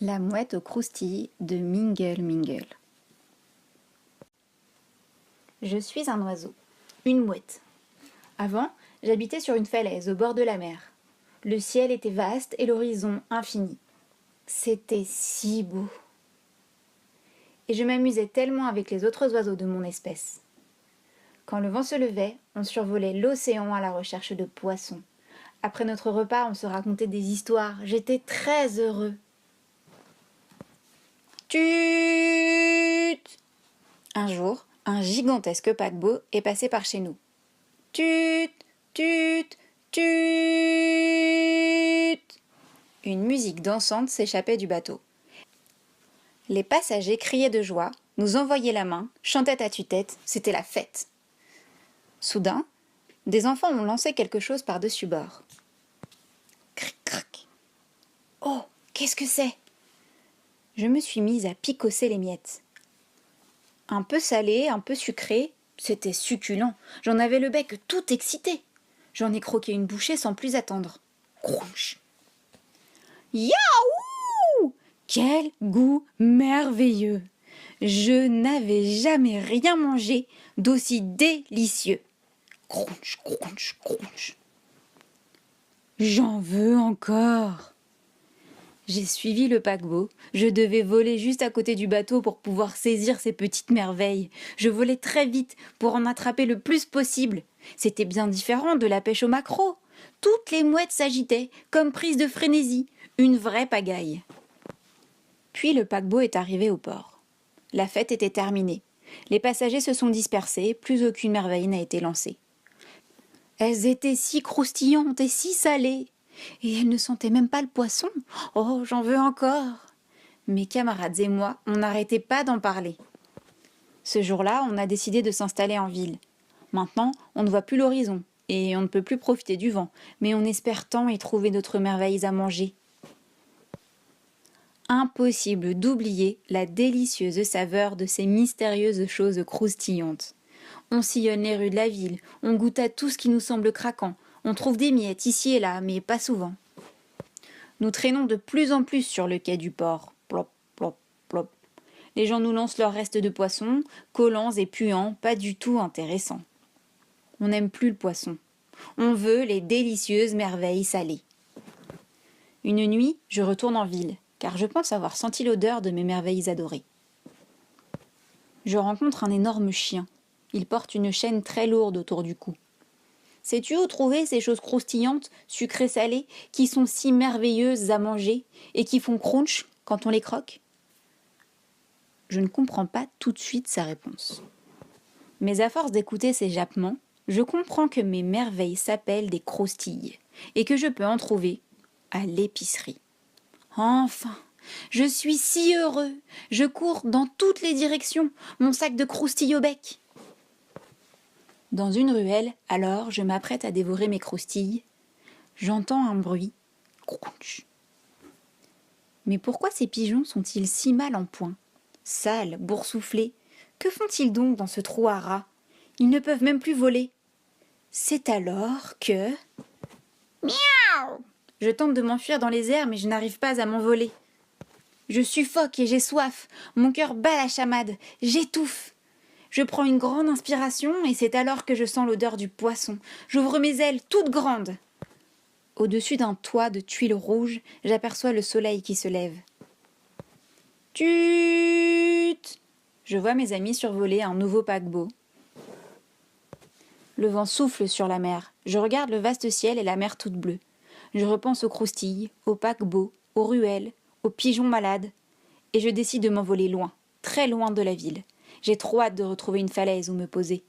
La mouette aux croustilles de Mingle Mingle. Je suis un oiseau, une mouette. Avant, j'habitais sur une falaise au bord de la mer. Le ciel était vaste et l'horizon infini. C'était si beau. Et je m'amusais tellement avec les autres oiseaux de mon espèce. Quand le vent se levait, on survolait l'océan à la recherche de poissons. Après notre repas, on se racontait des histoires. J'étais très heureux. Tut! Un jour, un gigantesque paquebot est passé par chez nous. Tut! Tut! Tut! Une musique dansante s'échappait du bateau. Les passagers criaient de joie, nous envoyaient la main, chantaient à tue-tête, c'était la fête. Soudain, des enfants ont lancé quelque chose par-dessus bord. Cric, crac. Oh, qu'est-ce que c'est ? Je me suis mise à picosser les miettes. Un peu salé, un peu sucré, c'était succulent. J'en avais le bec tout excité. J'en ai croqué une bouchée sans plus attendre. Crunch. Yaouh! Quel goût merveilleux! Je n'avais jamais rien mangé d'aussi délicieux. Crunch, crunch, crunch. J'en veux encore. J'ai suivi le paquebot. Je devais voler juste à côté du bateau pour pouvoir saisir ces petites merveilles. Je volais très vite pour en attraper le plus possible. C'était bien différent de la pêche au maquereau. Toutes les mouettes s'agitaient, comme prises de frénésie. Une vraie pagaille. Puis le paquebot est arrivé au port. La fête était terminée. Les passagers se sont dispersés, plus aucune merveille n'a été lancée. Elles étaient si croustillantes et si salées. Et elles ne sentaient même pas le poisson. Oh, j'en veux encore. Mes camarades et moi, on n'arrêtait pas d'en parler. Ce jour-là, on a décidé de s'installer en ville. Maintenant, on ne voit plus l'horizon et on ne peut plus profiter du vent, mais on espère tant y trouver d'autres merveilles à manger. Impossible d'oublier la délicieuse saveur de ces mystérieuses choses croustillantes. On sillonne les rues de la ville, on goûte à tout ce qui nous semble craquant, on trouve des miettes ici et là, mais pas souvent. Nous traînons de plus en plus sur le quai du port. Plop, plop, plop. Les gens nous lancent leurs restes de poissons, collants et puants, pas du tout intéressants. On n'aime plus le poisson. On veut les délicieuses merveilles salées. Une nuit, je retourne en ville, car je pense avoir senti l'odeur de mes merveilles adorées. Je rencontre un énorme chien. Il porte une chaîne très lourde autour du cou. Sais-tu où trouver ces choses croustillantes, sucrées salées, qui sont si merveilleuses à manger et qui font crunch quand on les croque ? Je ne comprends pas tout de suite sa réponse. Mais à force d'écouter ses jappements, je comprends que mes merveilles s'appellent des croustilles et que je peux en trouver à l'épicerie. Enfin, je suis si heureux, je cours dans toutes les directions, mon sac de croustilles au bec. Dans une ruelle, alors, je m'apprête à dévorer mes croustilles. J'entends un bruit. Crunch. Mais pourquoi ces pigeons sont-ils si mal en point ? Sales, boursouflés. Que font-ils donc dans ce trou à rats ? Ils ne peuvent même plus voler. C'est alors que... Miaou ! Je tente de m'enfuir dans les airs, mais je n'arrive pas à m'envoler. Je suffoque et j'ai soif. Mon cœur bat la chamade. J'étouffe. Je prends une grande inspiration et c'est alors que je sens l'odeur du poisson. J'ouvre mes ailes toutes grandes. Au-dessus d'un toit de tuiles rouges, j'aperçois le soleil qui se lève. Tut ! Je vois mes amis survoler un nouveau paquebot. Le vent souffle sur la mer. Je regarde le vaste ciel et la mer toute bleue. Je repense aux croustilles, aux paquebots, aux ruelles, aux pigeons malades. Et je décide de m'envoler loin, très loin de la ville. J'ai trop hâte de retrouver une falaise où me poser.